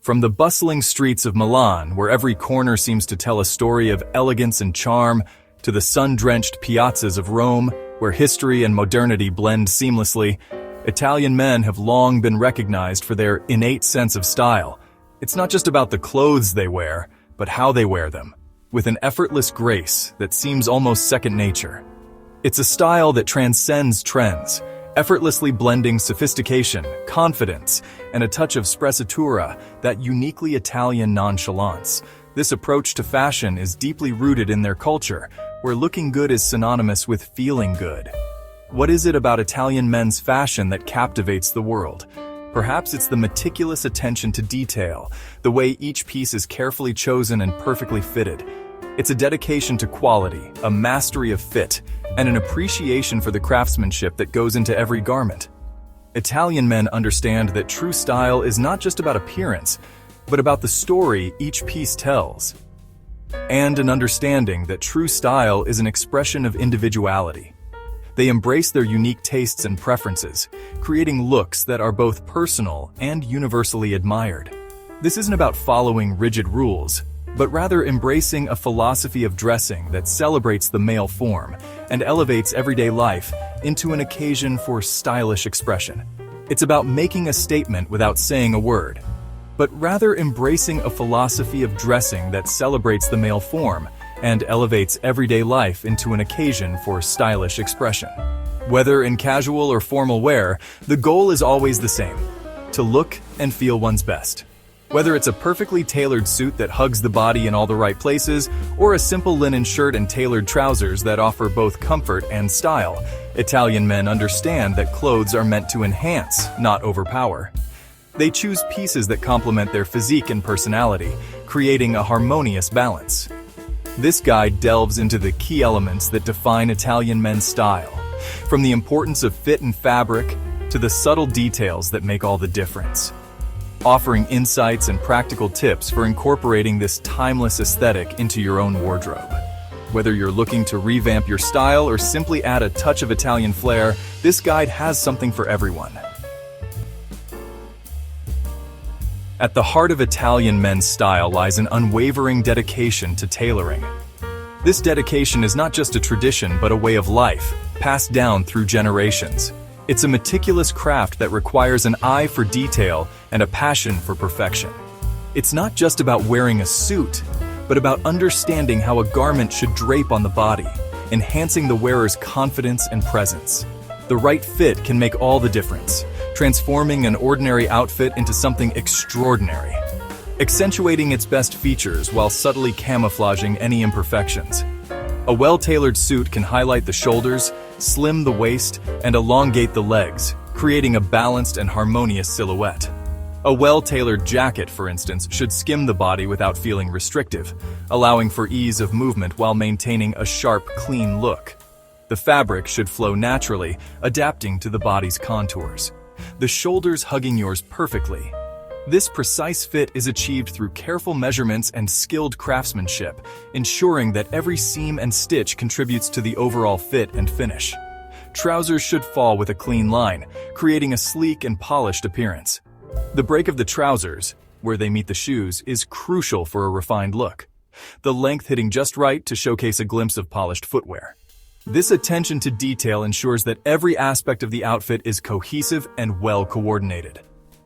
From the bustling streets of Milan, where every corner seems to tell a story of elegance and charm, to the sun-drenched piazzas of Rome, where history and modernity blend seamlessly, Italian men have long been recognized for their innate sense of style. It's not just about the clothes they wear, but how they wear them, with an effortless grace that seems almost second nature. It's a style that transcends trends, effortlessly blending sophistication, confidence, and a touch of sprezzatura, that uniquely Italian nonchalance. This approach to fashion is deeply rooted in their culture, where looking good is synonymous with feeling good. What is it about Italian men's fashion that captivates the world? Perhaps it's the meticulous attention to detail, the way each piece is carefully chosen and perfectly fitted. It's a dedication to quality, a mastery of fit, and an appreciation for the craftsmanship that goes into every garment. Italian men understand that true style is not just about appearance, but about the story each piece tells. And an understanding that true style is an expression of individuality. They embrace their unique tastes and preferences, creating looks that are both personal and universally admired. This isn't about following rigid rules, but rather embracing a philosophy of dressing that celebrates the male form and elevates everyday life into an occasion for stylish expression. It's about making a statement without saying a word, but rather embracing a philosophy of dressing that celebrates the male form and elevates everyday life into an occasion for stylish expression. Whether in casual or formal wear, the goal is always the same: to look and feel one's best. Whether it's a perfectly tailored suit that hugs the body in all the right places, or a simple linen shirt and tailored trousers that offer both comfort and style, Italian men understand that clothes are meant to enhance, not overpower. They choose pieces that complement their physique and personality, creating a harmonious balance. This guide delves into the key elements that define Italian men's style, from the importance of fit and fabric to the subtle details that make all the difference, offering insights and practical tips for incorporating this timeless aesthetic into your own wardrobe. Whether you're looking to revamp your style or simply add a touch of Italian flair, this guide has something for everyone. At the heart of Italian men's style lies an unwavering dedication to tailoring. This dedication is not just a tradition but a way of life, passed down through generations. It's a meticulous craft that requires an eye for detail and a passion for perfection. It's not just about wearing a suit, but about understanding how a garment should drape on the body, enhancing the wearer's confidence and presence. The right fit can make all the difference, transforming an ordinary outfit into something extraordinary, accentuating its best features while subtly camouflaging any imperfections. A well-tailored suit can highlight the shoulders, slim the waist, and elongate the legs, creating a balanced and harmonious silhouette. A well-tailored jacket, for instance, should skim the body without feeling restrictive, allowing for ease of movement while maintaining a sharp, clean look. The fabric should flow naturally, adapting to the body's contours, the shoulders hugging yours perfectly. This precise fit is achieved through careful measurements and skilled craftsmanship, ensuring that every seam and stitch contributes to the overall fit and finish. Trousers should fall with a clean line, creating a sleek and polished appearance. The break of the trousers, where they meet the shoes, is crucial for a refined look, the length hitting just right to showcase a glimpse of polished footwear. This attention to detail ensures that every aspect of the outfit is cohesive and well coordinated.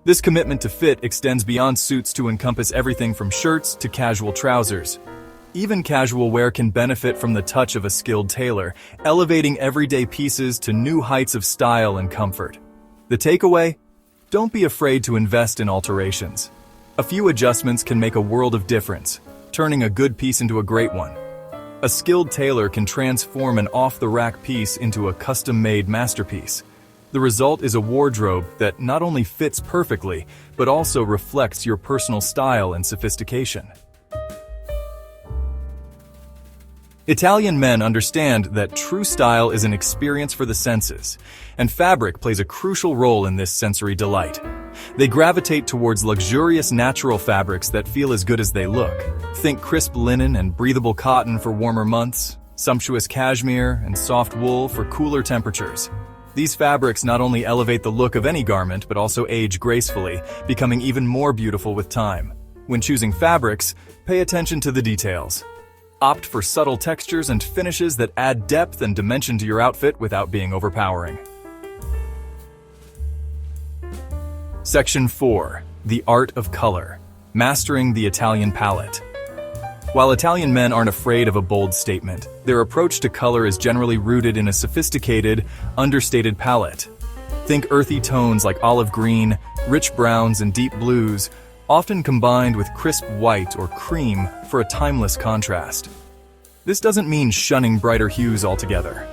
This commitment to fit extends beyond suits to encompass everything from shirts to casual trousers. Even casual wear can benefit from the touch of a skilled tailor, elevating everyday pieces to new heights of style and comfort. The takeaway? Don't be afraid to invest in alterations. A few adjustments can make a world of difference, turning a good piece into a great one. A skilled tailor can transform an off-the-rack piece into a custom-made masterpiece. The result is a wardrobe that not only fits perfectly, but also reflects your personal style and sophistication. Italian men understand that true style is an experience for the senses, and fabric plays a crucial role in this sensory delight. They gravitate towards luxurious natural fabrics that feel as good as they look. Think crisp linen and breathable cotton for warmer months, sumptuous cashmere and soft wool for cooler temperatures. These fabrics not only elevate the look of any garment but also age gracefully, becoming even more beautiful with time. When choosing fabrics, pay attention to the details. Opt for subtle textures and finishes that add depth and dimension to your outfit without being overpowering. Section 4. The Art of Color. Mastering the Italian Palette. While Italian men aren't afraid of a bold statement, their approach to color is generally rooted in a sophisticated, understated palette. Think earthy tones like olive green, rich browns, and deep blues, often combined with crisp white or cream for a timeless contrast. This doesn't mean shunning brighter hues altogether.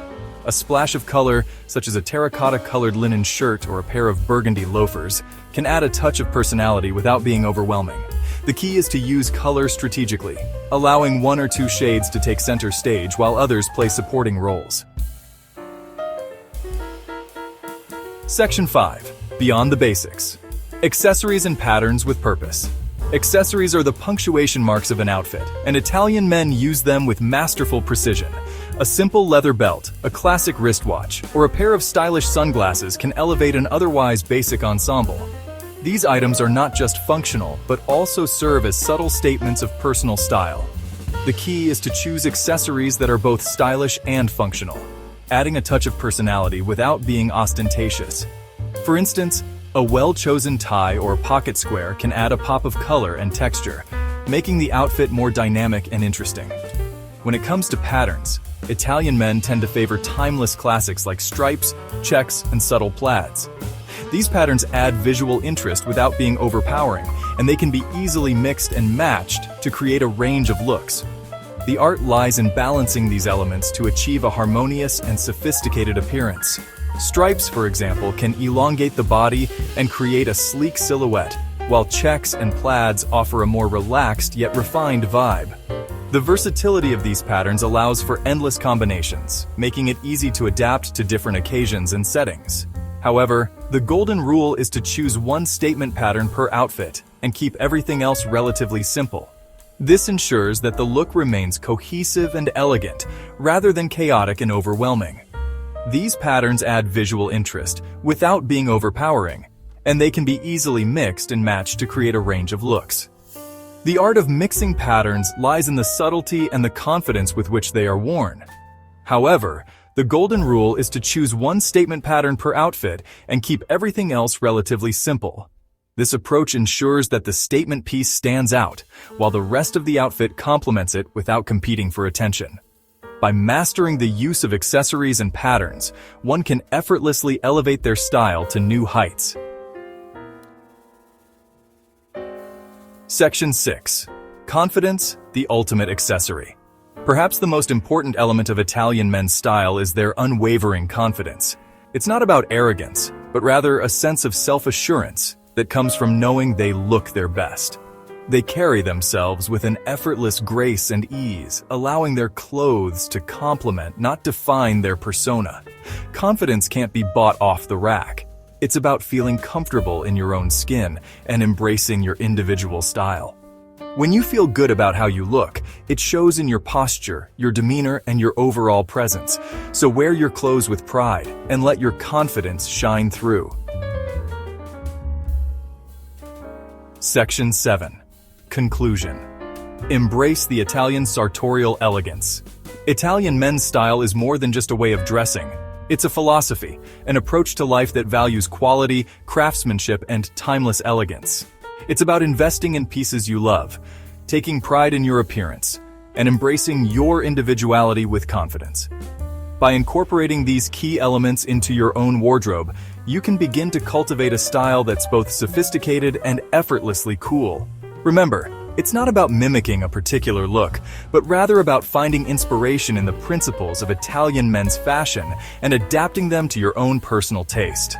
A splash of color, such as a terracotta-colored linen shirt or a pair of burgundy loafers, can add a touch of personality without being overwhelming. The key is to use color strategically, allowing one or two shades to take center stage while others play supporting roles. Section 5. Beyond the Basics. Accessories and patterns with purpose. Accessories are the punctuation marks of an outfit, and Italian men use them with masterful precision. A simple leather belt, a classic wristwatch, or a pair of stylish sunglasses can elevate an otherwise basic ensemble. These items are not just functional, but also serve as subtle statements of personal style. The key is to choose accessories that are both stylish and functional, adding a touch of personality without being ostentatious. For instance, a well-chosen tie or pocket square can add a pop of color and texture, making the outfit more dynamic and interesting. When it comes to patterns, Italian men tend to favor timeless classics like stripes, checks, and subtle plaids. These patterns add visual interest without being overpowering, and they can be easily mixed and matched to create a range of looks. The art lies in balancing these elements to achieve a harmonious and sophisticated appearance. Stripes, for example, can elongate the body and create a sleek silhouette, while checks and plaids offer a more relaxed yet refined vibe. The versatility of these patterns allows for endless combinations, making it easy to adapt to different occasions and settings. However, the golden rule is to choose one statement pattern per outfit and keep everything else relatively simple. This ensures that the look remains cohesive and elegant, rather than chaotic and overwhelming. These patterns add visual interest without being overpowering, and they can be easily mixed and matched to create a range of looks. The art of mixing patterns lies in the subtlety and the confidence with which they are worn. However, the golden rule is to choose one statement pattern per outfit and keep everything else relatively simple. This approach ensures that the statement piece stands out, while the rest of the outfit complements it without competing for attention. By mastering the use of accessories and patterns, one can effortlessly elevate their style to new heights. Section 6. Confidence, the ultimate accessory. Perhaps the most important element of Italian men's style is their unwavering confidence. It's not about arrogance, but rather a sense of self-assurance that comes from knowing they look their best. They carry themselves with an effortless grace and ease, allowing their clothes to complement, not define their persona. Confidence can't be bought off the rack. It's about feeling comfortable in your own skin and embracing your individual style. When you feel good about how you look, it shows in your posture, your demeanor, and your overall presence. So wear your clothes with pride and let your confidence shine through. Section 7. Conclusion. Embrace the Italian sartorial elegance. Italian men's style is more than just a way of dressing. It's a philosophy, an approach to life that values quality, craftsmanship, and timeless elegance. It's about investing in pieces you love, taking pride in your appearance, and embracing your individuality with confidence. By incorporating these key elements into your own wardrobe, you can begin to cultivate a style that's both sophisticated and effortlessly cool. Remember, it's not about mimicking a particular look, but rather about finding inspiration in the principles of Italian men's fashion and adapting them to your own personal taste.